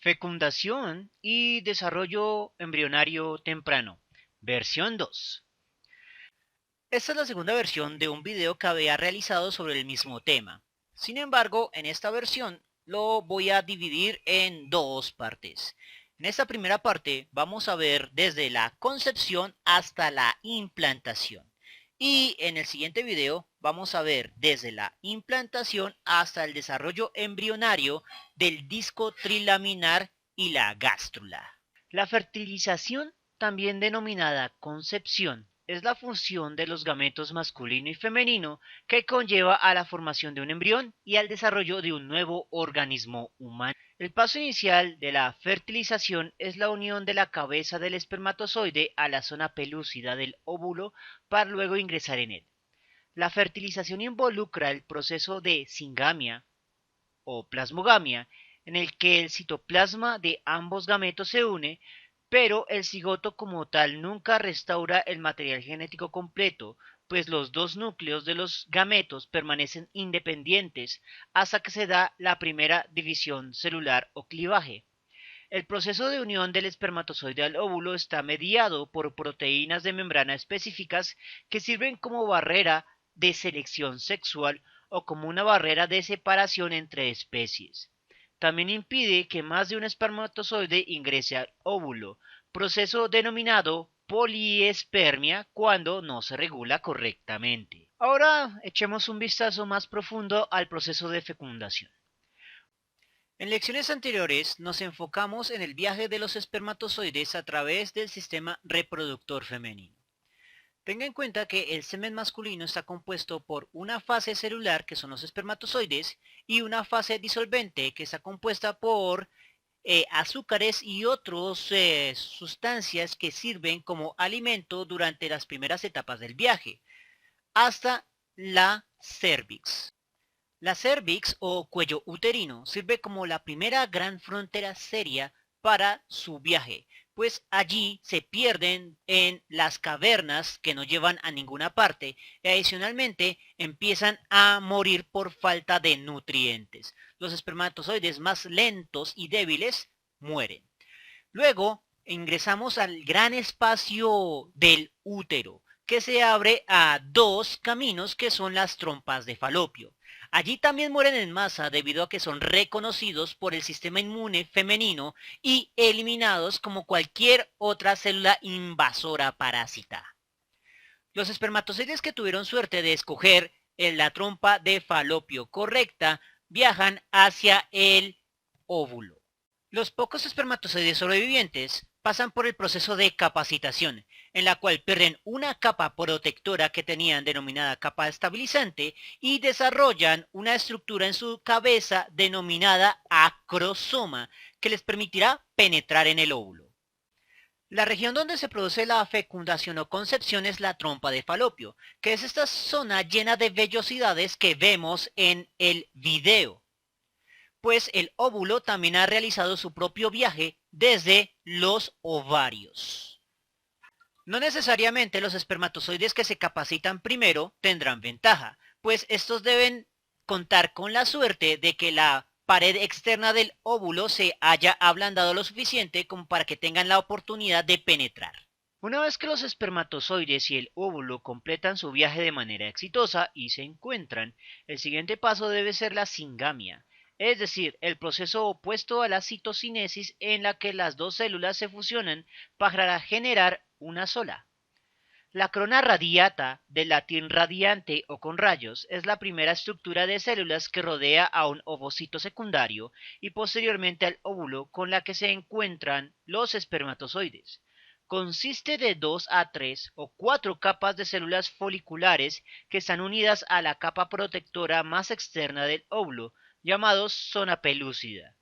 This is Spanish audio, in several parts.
Fecundación y desarrollo embrionario temprano. Versión 2. Esta es la segunda versión de un video que había realizado sobre el mismo tema. Sin embargo, en esta versión lo voy a dividir en dos partes. En esta primera parte vamos a ver desde la concepción hasta la implantación. Y en el siguiente video vamos a ver desde la implantación hasta el desarrollo embrionario del disco trilaminar y la gástrula. La fertilización, también denominada concepción, es la función de los gametos masculino y femenino que conlleva a la formación de un embrión y al desarrollo de un nuevo organismo humano. El paso inicial de la fertilización es la unión de la cabeza del espermatozoide a la zona pelúcida del óvulo para luego ingresar en él. La fertilización involucra el proceso de singamia o plasmogamia, en el que el citoplasma de ambos gametos se une, pero el cigoto como tal nunca restaura el material genético completo, pues los dos núcleos de los gametos permanecen independientes hasta que se da la primera división celular o clivaje. El proceso de unión del espermatozoide al óvulo está mediado por proteínas de membrana específicas que sirven como barrera de selección sexual o como una barrera de separación entre especies. También impide que más de un espermatozoide ingrese al óvulo, proceso denominado poliespermia cuando no se regula correctamente. Ahora echemos un vistazo más profundo al proceso de fecundación. En lecciones anteriores nos enfocamos en el viaje de los espermatozoides a través del sistema reproductor femenino. Tenga en cuenta que el semen masculino está compuesto por una fase celular, que son los espermatozoides, y una fase disolvente, que está compuesta por azúcares y otras sustancias que sirven como alimento durante las primeras etapas del viaje, hasta la cervix. La cervix o cuello uterino sirve como la primera gran frontera seria para su viaje, pues allí se pierden en las cavernas que no llevan a ninguna parte y adicionalmente empiezan a morir por falta de nutrientes. Los espermatozoides más lentos y débiles mueren. Luego ingresamos al gran espacio del útero, que se abre a dos caminos que son las trompas de falopio. Allí también mueren en masa debido a que son reconocidos por el sistema inmune femenino y eliminados como cualquier otra célula invasora parásita. Los espermatozoides que tuvieron suerte de escoger la trompa de falopio correcta viajan hacia el óvulo. Los pocos espermatozoides sobrevivientes pasan por el proceso de capacitación, en la cual pierden una capa protectora que tenían denominada capa estabilizante y desarrollan una estructura en su cabeza denominada acrosoma, que les permitirá penetrar en el óvulo. La región donde se produce la fecundación o concepción es la trompa de falopio, que es esta zona llena de vellosidades que vemos en el video, pues el óvulo también ha realizado su propio viaje desde los ovarios. No necesariamente los espermatozoides que se capacitan primero tendrán ventaja, pues estos deben contar con la suerte de que la pared externa del óvulo se haya ablandado lo suficiente como para que tengan la oportunidad de penetrar. Una vez que los espermatozoides y el óvulo completan su viaje de manera exitosa y se encuentran, el siguiente paso debe ser la singamia, es decir, el proceso opuesto a la citocinesis en la que las dos células se fusionan para generar una sola. La corona radiata, del latín radiante o con rayos, es la primera estructura de células que rodea a un ovocito secundario y posteriormente al óvulo con la que se encuentran los espermatozoides. Consiste de 2 a 3 o 4 capas de células foliculares que están unidas a la capa protectora más externa del óvulo, llamados zona pelúcida.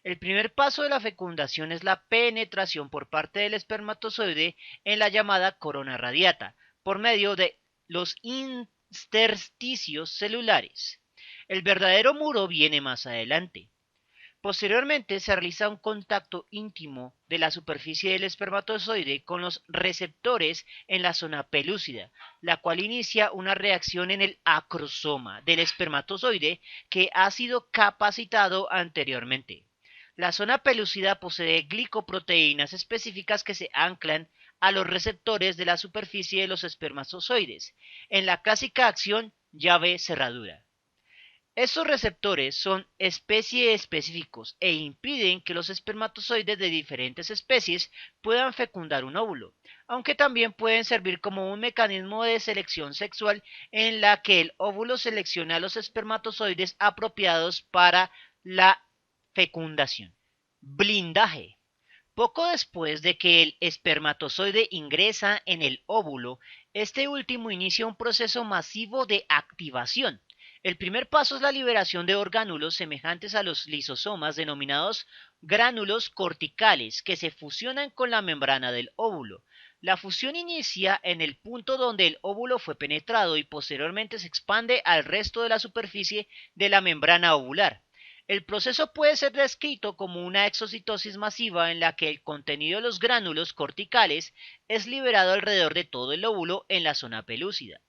El primer paso de la fecundación es la penetración por parte del espermatozoide en la llamada corona radiata, por medio de los intersticios celulares. El verdadero muro viene más adelante. Posteriormente se realiza un contacto íntimo de la superficie del espermatozoide con los receptores en la zona pelúcida, la cual inicia una reacción en el acrosoma del espermatozoide que ha sido capacitado anteriormente. La zona pelúcida posee glicoproteínas específicas que se anclan a los receptores de la superficie de los espermatozoides, en la clásica acción llave-cerradura. Estos receptores son especie específicos e impiden que los espermatozoides de diferentes especies puedan fecundar un óvulo, aunque también pueden servir como un mecanismo de selección sexual en la que el óvulo selecciona a los espermatozoides apropiados para la fecundación. Blindaje. Poco después de que el espermatozoide ingresa en el óvulo, este último inicia un proceso masivo de activación. El primer paso es la liberación de orgánulos semejantes a los lisosomas denominados gránulos corticales que se fusionan con la membrana del óvulo. La fusión inicia en el punto donde el óvulo fue penetrado y posteriormente se expande al resto de la superficie de la membrana ovular. El proceso puede ser descrito como una exocitosis masiva en la que el contenido de los gránulos corticales es liberado alrededor de todo el óvulo en la zona pelúcida.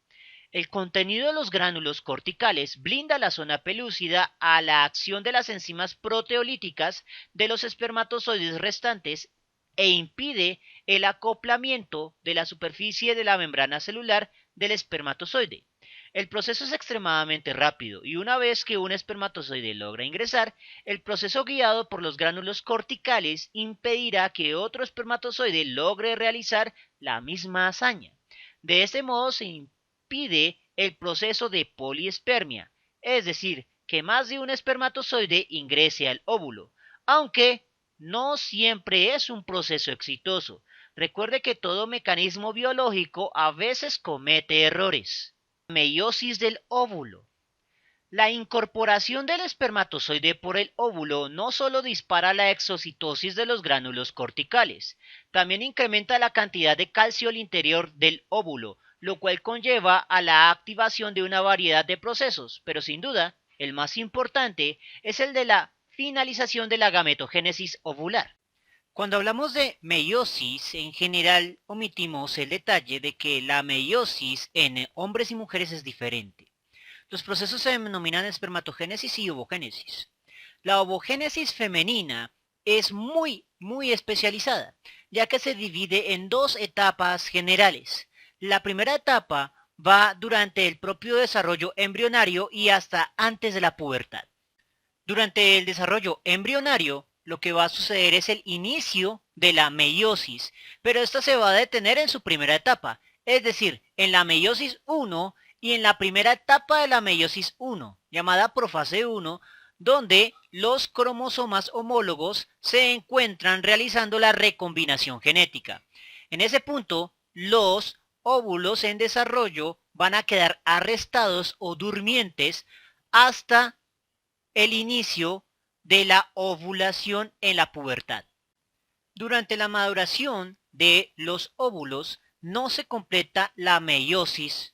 El contenido de los gránulos corticales blinda la zona pelúcida a la acción de las enzimas proteolíticas de los espermatozoides restantes e impide el acoplamiento de la superficie de la membrana celular del espermatozoide. El proceso es extremadamente rápido y una vez que un espermatozoide logra ingresar, el proceso guiado por los gránulos corticales impedirá que otro espermatozoide logre realizar la misma hazaña. De este modo se impide el proceso de poliespermia, es decir, que más de un espermatozoide ingrese al óvulo, aunque no siempre es un proceso exitoso. Recuerde que todo mecanismo biológico a veces comete errores. Meiosis del óvulo. La incorporación del espermatozoide por el óvulo no solo dispara la exocitosis de los gránulos corticales, también incrementa la cantidad de calcio al interior del óvulo, lo cual conlleva a la activación de una variedad de procesos, pero sin duda, el más importante es el de la finalización de la gametogénesis ovular. Cuando hablamos de meiosis, en general omitimos el detalle de que la meiosis en hombres y mujeres es diferente. Los procesos se denominan espermatogénesis y ovogénesis. La ovogénesis femenina es muy especializada, ya que se divide en dos etapas generales. La primera etapa va durante el propio desarrollo embrionario y hasta antes de la pubertad. Durante el desarrollo embrionario, lo que va a suceder es el inicio de la meiosis, pero esta se va a detener en su primera etapa, es decir, en la meiosis 1 y en la primera etapa de la meiosis 1, llamada profase 1, donde los cromosomas homólogos se encuentran realizando la recombinación genética. En ese punto, los óvulos en desarrollo van a quedar arrestados o durmientes hasta el inicio de la ovulación en la pubertad. Durante la maduración de los óvulos no se completa la meiosis,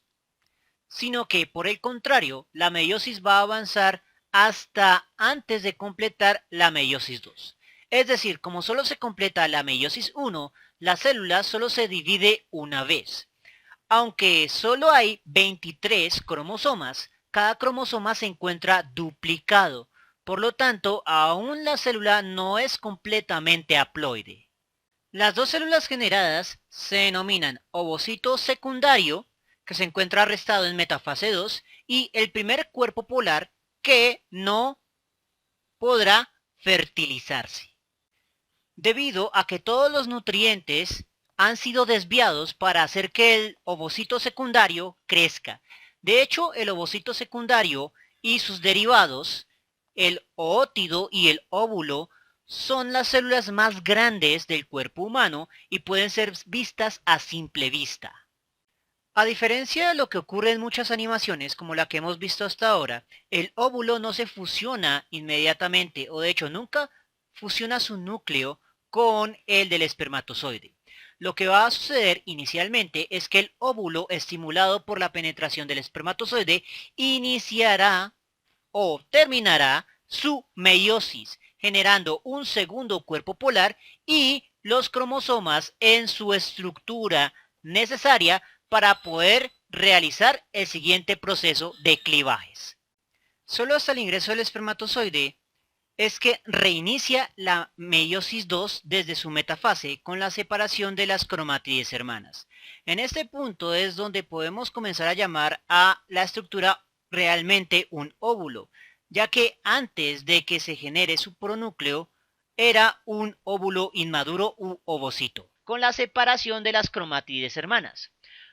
sino que por el contrario, la meiosis va a avanzar hasta antes de completar la meiosis 2. Es decir, como solo se completa la meiosis 1, la célula solo se divide una vez. Aunque solo hay 23 cromosomas, cada cromosoma se encuentra duplicado. Por lo tanto, aún la célula no es completamente haploide. Las dos células generadas se denominan ovocito secundario, que se encuentra arrestado en metafase 2, y el primer cuerpo polar, que no podrá fertilizarse, debido a que todos los nutrientes han sido desviados para hacer que el ovocito secundario crezca. De hecho, el ovocito secundario y sus derivados, el ootido y el óvulo, son las células más grandes del cuerpo humano y pueden ser vistas a simple vista. A diferencia de lo que ocurre en muchas animaciones, como la que hemos visto hasta ahora, el óvulo no se fusiona inmediatamente, o de hecho nunca fusiona su núcleo con el del espermatozoide. Lo que va a suceder inicialmente es que el óvulo, estimulado por la penetración del espermatozoide, iniciará o terminará su meiosis, generando un segundo cuerpo polar y los cromosomas en su estructura necesaria para poder realizar el siguiente proceso de clivajes. Solo hasta el ingreso del espermatozoide es que reinicia la meiosis II desde su metafase con la separación de las cromátides hermanas. En este punto es donde podemos comenzar a llamar a la estructura realmente un óvulo, ya que antes de que se genere su pronúcleo era un óvulo inmaduro u ovocito, con la separación de las cromátides hermanas.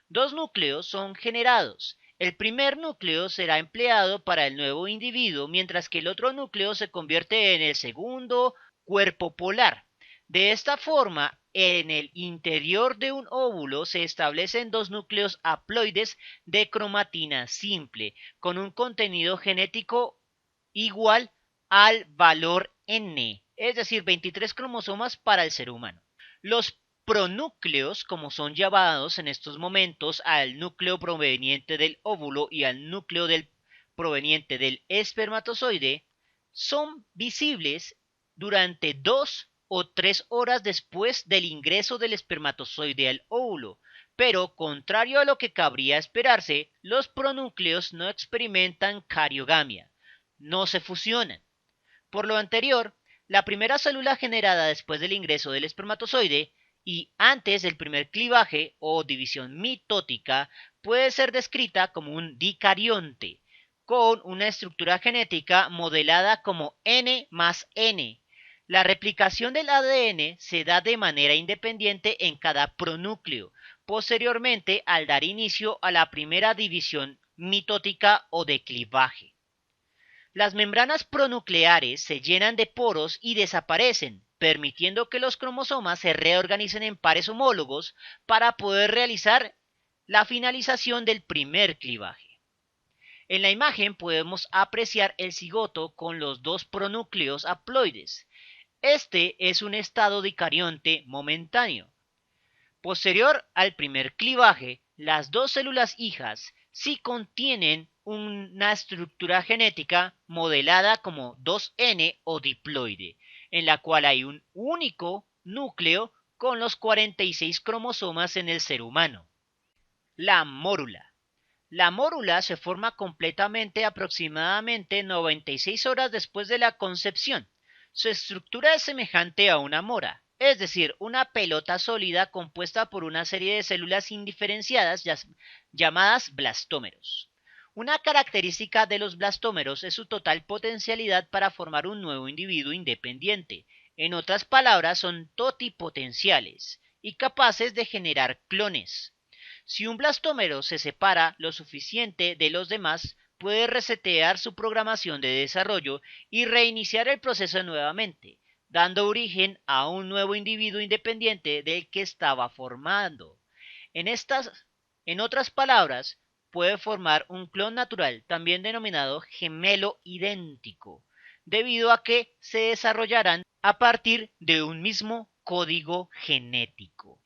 Dos núcleos son generados. El primer núcleo será empleado para el nuevo individuo, mientras que el otro núcleo se convierte en el segundo cuerpo polar. De esta forma, en el interior de un óvulo se establecen dos núcleos haploides de cromatina simple, con un contenido genético igual al valor N, es decir, 23 cromosomas para el ser humano. Los pronúcleos, como son llamados en estos momentos al núcleo proveniente del óvulo y al núcleo proveniente del espermatozoide, son visibles durante 2 o 3 horas después del ingreso del espermatozoide al óvulo. Pero, contrario a lo que cabría esperarse, los pronúcleos no experimentan cariogamia, no se fusionan. Por lo anterior, la primera célula generada después del ingreso del espermatozoide y antes del primer clivaje o división mitótica puede ser descrita como un dicarionte, con una estructura genética modelada como N más N. La replicación del ADN se da de manera independiente en cada pronúcleo, posteriormente al dar inicio a la primera división mitótica o de clivaje. Las membranas pronucleares se llenan de poros y desaparecen, permitiendo que los cromosomas se reorganicen en pares homólogos para poder realizar la finalización del primer clivaje. En la imagen podemos apreciar el cigoto con los dos pronúcleos haploides. Este es un estado dicarionte momentáneo. Posterior al primer clivaje, las dos células hijas sí contienen una estructura genética modelada como 2N o diploide, en la cual hay un único núcleo con los 46 cromosomas en el ser humano. La mórula. La mórula se forma completamente aproximadamente 96 horas después de la concepción. Su estructura es semejante a una mora, es decir, una pelota sólida compuesta por una serie de células indiferenciadas llamadas blastómeros. Una característica de los blastómeros es su total potencialidad para formar un nuevo individuo independiente. En otras palabras, son totipotenciales y capaces de generar clones. Si un blastómero se separa lo suficiente de los demás, puede resetear su programación de desarrollo y reiniciar el proceso nuevamente, dando origen a un nuevo individuo independiente del que estaba formando. En otras palabras, puede formar un clon natural, también denominado gemelo idéntico, debido a que se desarrollarán a partir de un mismo código genético.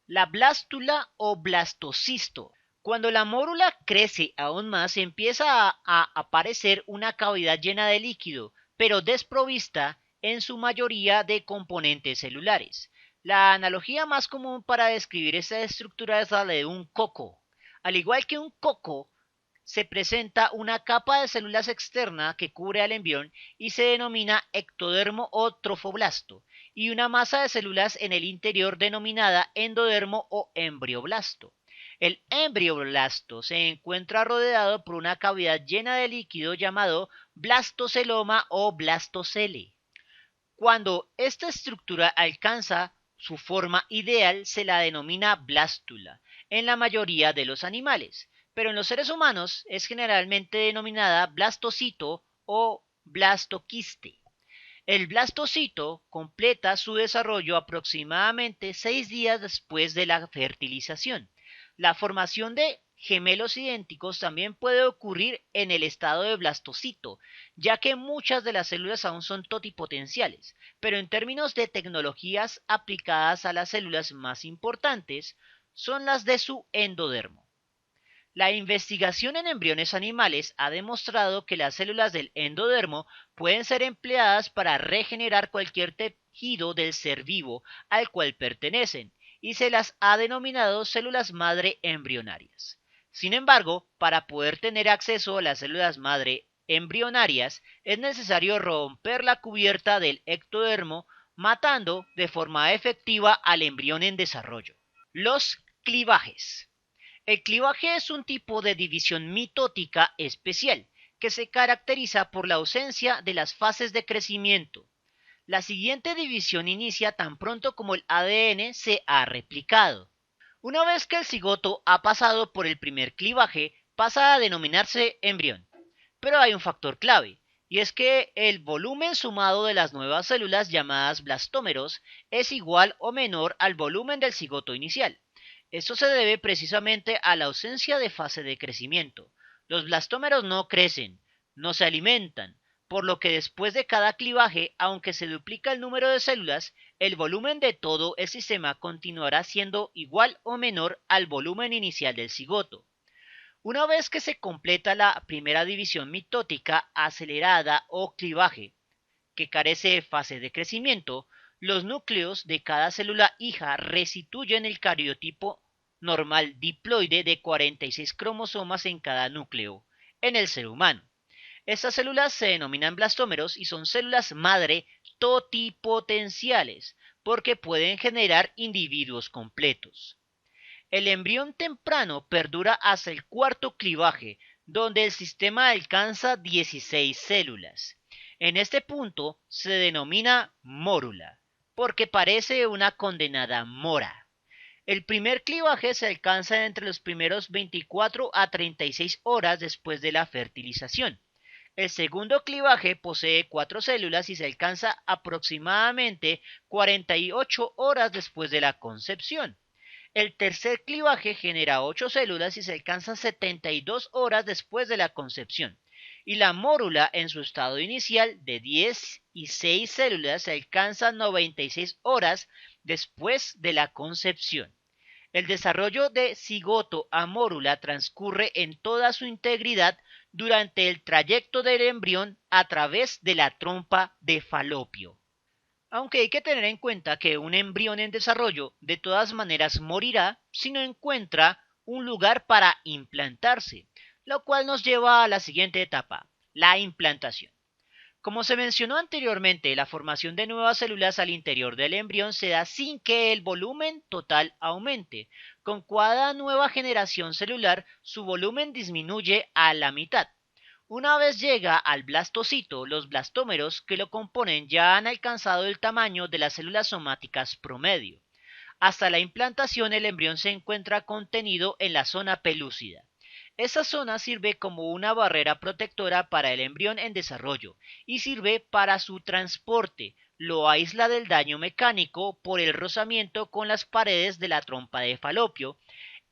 La blástula o blastocisto. Cuando la mórula crece aún más, empieza a aparecer una cavidad llena de líquido, pero desprovista en su mayoría de componentes celulares. La analogía más común para describir esta estructura es la de un coco. Al igual que un coco, se presenta una capa de células externa que cubre al embrión y se denomina ectodermo o trofoblasto, y una masa de células en el interior denominada endodermo o embrioblasto. El embrioblasto se encuentra rodeado por una cavidad llena de líquido llamado blastoceloma o blastocele. Cuando esta estructura alcanza su forma ideal, se la denomina blástula en la mayoría de los animales, pero en los seres humanos es generalmente denominada blastocito o blastoquiste. El blastocito completa su desarrollo aproximadamente 6 días después de la fertilización. La formación de gemelos idénticos también puede ocurrir en el estado de blastocito, ya que muchas de las células aún son totipotenciales, pero en términos de tecnologías aplicadas a las células más importantes son las de su endodermo. La investigación en embriones animales ha demostrado que las células del endodermo pueden ser empleadas para regenerar cualquier tejido del ser vivo al cual pertenecen, y se las ha denominado células madre embrionarias. Sin embargo, para poder tener acceso a las células madre embrionarias, es necesario romper la cubierta del ectodermo, matando de forma efectiva al embrión en desarrollo. Los clivajes. El clivaje es un tipo de división mitótica especial que se caracteriza por la ausencia de las fases de crecimiento. La siguiente división inicia tan pronto como el ADN se ha replicado. Una vez que el cigoto ha pasado por el primer clivaje, pasa a denominarse embrión. Pero hay un factor clave, y es que el volumen sumado de las nuevas células llamadas blastómeros es igual o menor al volumen del cigoto inicial. Esto se debe precisamente a la ausencia de fase de crecimiento. Los blastómeros no crecen, no se alimentan, por lo que después de cada clivaje, aunque se duplica el número de células, el volumen de todo el sistema continuará siendo igual o menor al volumen inicial del cigoto. Una vez que se completa la primera división mitótica acelerada o clivaje, que carece de fase de crecimiento, los núcleos de cada célula hija restituyen el cariotipo normal diploide de 46 cromosomas en cada núcleo, en el ser humano. Estas células se denominan blastómeros y son células madre totipotenciales, porque pueden generar individuos completos. El embrión temprano perdura hasta el cuarto clivaje, donde el sistema alcanza 16 células. En este punto se denomina mórula, porque parece una condenada mora. El primer clivaje se alcanza entre los primeros 24 a 36 horas después de la fertilización. El segundo clivaje posee 4 células y se alcanza aproximadamente 48 horas después de la concepción. El tercer clivaje genera 8 células y se alcanza 72 horas después de la concepción. Y la mórula en su estado inicial de 10 y 6 células se alcanza 96 horas después de la concepción. El desarrollo de cigoto a mórula transcurre en toda su integridad durante el trayecto del embrión a través de la trompa de Falopio. Aunque hay que tener en cuenta que un embrión en desarrollo de todas maneras morirá si no encuentra un lugar para implantarse, lo cual nos lleva a la siguiente etapa, la implantación. Como se mencionó anteriormente, la formación de nuevas células al interior del embrión se da sin que el volumen total aumente. Con cada nueva generación celular, su volumen disminuye a la mitad. Una vez llega al blastocito, los blastómeros que lo componen ya han alcanzado el tamaño de las células somáticas promedio. Hasta la implantación, el embrión se encuentra contenido en la zona pelúcida. Esa zona sirve como una barrera protectora para el embrión en desarrollo y sirve para su transporte. Lo aísla del daño mecánico por el rozamiento con las paredes de la trompa de Falopio,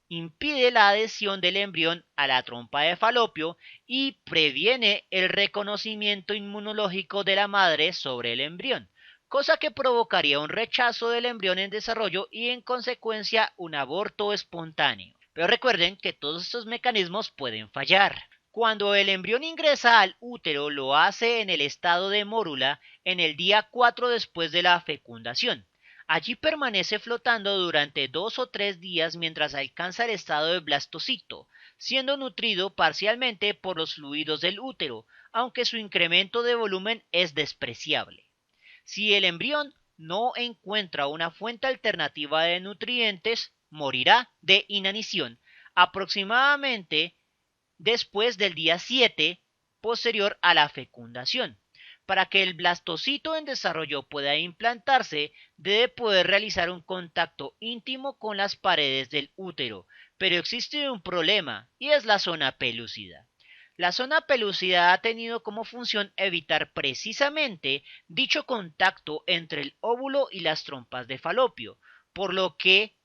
impide la adhesión del embrión a la trompa de Falopio y previene el reconocimiento inmunológico de la madre sobre el embrión, cosa que provocaría un rechazo del embrión en desarrollo y en consecuencia un aborto espontáneo. Pero recuerden que todos estos mecanismos pueden fallar. Cuando el embrión ingresa al útero lo hace en el estado de mórula en el día 4 después de la fecundación. Allí permanece flotando durante 2 o 3 días mientras alcanza el estado de blastocito, siendo nutrido parcialmente por los fluidos del útero, aunque su incremento de volumen es despreciable. Si el embrión no encuentra una fuente alternativa de nutrientes, morirá de inanición aproximadamente después del día 7 posterior a la fecundación. Para que el blastocito en desarrollo pueda implantarse, debe poder realizar un contacto íntimo con las paredes del útero, pero existe un problema y es la zona pelúcida. La zona pelúcida ha tenido como función evitar precisamente dicho contacto entre el óvulo y las trompas de Falopio, por lo que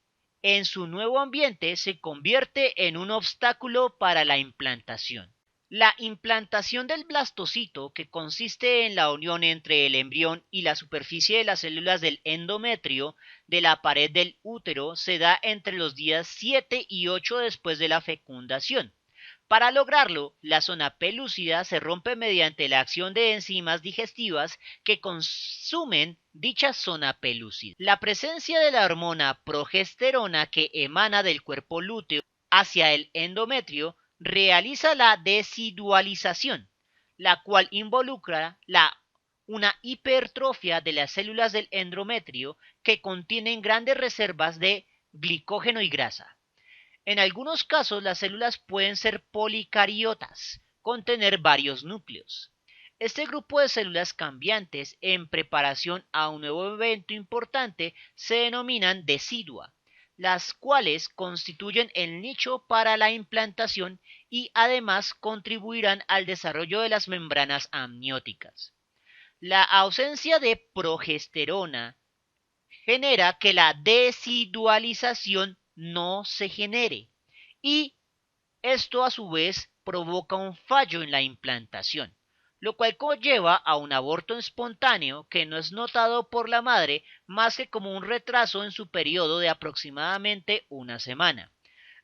en su nuevo ambiente se convierte en un obstáculo para la implantación. La implantación del blastocito, que consiste en la unión entre el embrión y la superficie de las células del endometrio de la pared del útero, se da entre los días 7 y 8 después de la fecundación. Para lograrlo, la zona pelúcida se rompe mediante la acción de enzimas digestivas que consumen dicha zona pelúcida. La presencia de la hormona progesterona que emana del cuerpo lúteo hacia el endometrio realiza la desidualización. la cual involucra una hipertrofia de las células del endometrio que contienen grandes reservas de glicógeno y grasa. En algunos casos las células pueden ser policariotas, contener varios núcleos. Este grupo de células cambiantes en preparación a un nuevo evento importante se denominan decidua, las cuales constituyen el nicho para la implantación y además contribuirán al desarrollo de las membranas amnióticas. La ausencia de progesterona genera que la decidualización no se genere y esto a su vez provoca un fallo en la implantación, lo cual conlleva a un aborto espontáneo que no es notado por la madre más que como un retraso en su periodo de aproximadamente una semana.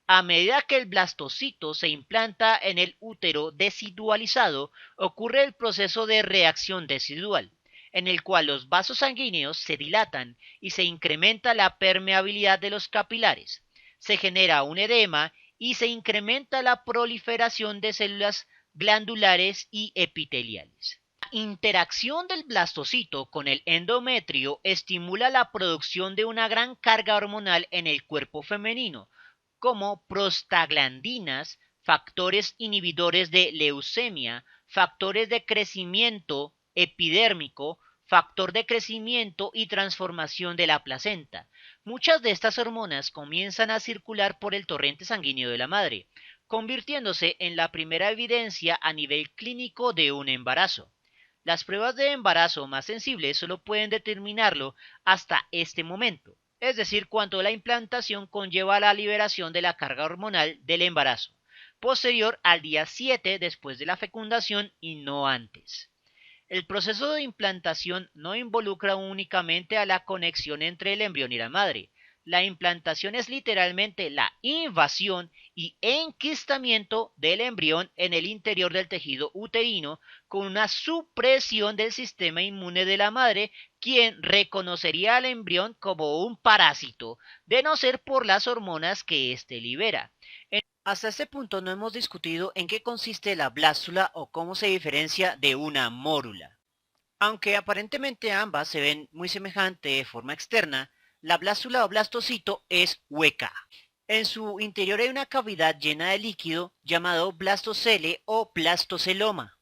A medida que el blastocito se implanta en el útero decidualizado, ocurre el proceso de reacción decidual, en el cual los vasos sanguíneos se dilatan y se incrementa la permeabilidad de los capilares. Se genera un edema y se incrementa la proliferación de células glandulares y epiteliales. La interacción del blastocito con el endometrio estimula la producción de una gran carga hormonal en el cuerpo femenino, como prostaglandinas, factores inhibidores de leucemia, factores de crecimiento epidérmico, factor de crecimiento y transformación de la placenta. Muchas de estas hormonas comienzan a circular por el torrente sanguíneo de la madre, convirtiéndose en la primera evidencia a nivel clínico de un embarazo. Las pruebas de embarazo más sensibles solo pueden determinarlo hasta este momento, es decir, cuando la implantación conlleva la liberación de la carga hormonal del embarazo, posterior al día 7 después de la fecundación y no antes. El proceso de implantación no involucra únicamente a la conexión entre el embrión y la madre. La implantación es literalmente la invasión y enquistamiento del embrión en el interior del tejido uterino con una supresión del sistema inmune de la madre, quien reconocería al embrión como un parásito, de no ser por las hormonas que éste libera. Hasta este punto no hemos discutido en qué consiste la blástula o cómo se diferencia de una mórula. Aunque aparentemente ambas se ven muy semejantes de forma externa, la blástula o blastocito es hueca. En su interior hay una cavidad llena de líquido llamado blastocele o blastoceloma.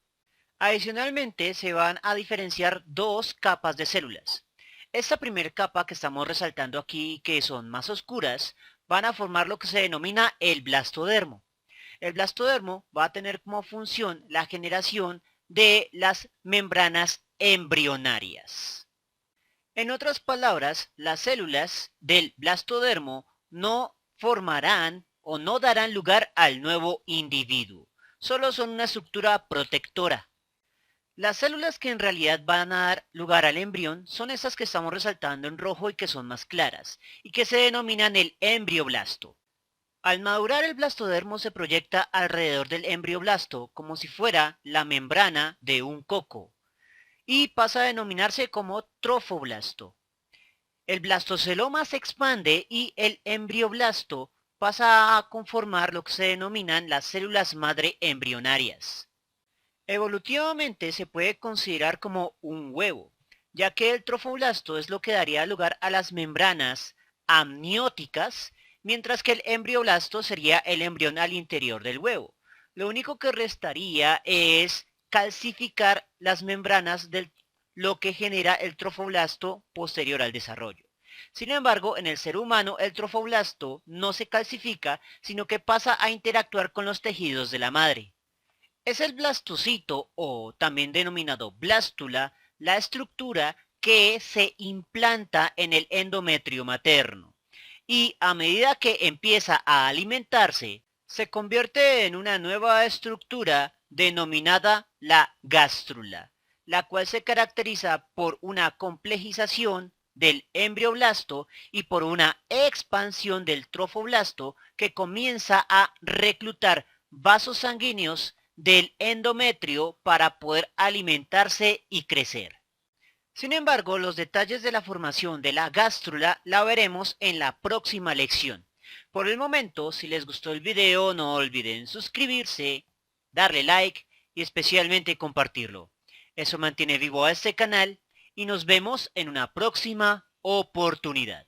Adicionalmente se van a diferenciar dos capas de células. Esta primera capa que estamos resaltando aquí, que son más oscuras, van a formar lo que se denomina el blastodermo. El blastodermo va a tener como función la generación de las membranas embrionarias. En otras palabras, las células del blastodermo no formarán o no darán lugar al nuevo individuo. Solo son una estructura protectora. Las células que en realidad van a dar lugar al embrión son esas que estamos resaltando en rojo y que son más claras, y que se denominan el embrioblasto. Al madurar el blastodermo se proyecta alrededor del embrioblasto como si fuera la membrana de un coco, y pasa a denominarse como trofoblasto. El blastoceloma se expande y el embrioblasto pasa a conformar lo que se denominan las células madre embrionarias. Evolutivamente se puede considerar como un huevo, ya que el trofoblasto es lo que daría lugar a las membranas amnióticas, mientras que el embrioblasto sería el embrión al interior del huevo. Lo único que restaría es calcificar las membranas de lo que genera el trofoblasto posterior al desarrollo. Sin embargo, en el ser humano el trofoblasto no se calcifica, sino que pasa a interactuar con los tejidos de la madre. Es el blastocito, o también denominado blástula, la estructura que se implanta en el endometrio materno. Y a medida que empieza a alimentarse, se convierte en una nueva estructura denominada la gástrula, la cual se caracteriza por una complejización del embrioblasto y por una expansión del trofoblasto que comienza a reclutar vasos sanguíneos del endometrio para poder alimentarse y crecer. Sin embargo, los detalles de la formación de la gástrula la veremos en la próxima lección. Por el momento, si les gustó el video, no olviden suscribirse, darle like y especialmente compartirlo. Eso mantiene vivo a este canal y nos vemos en una próxima oportunidad.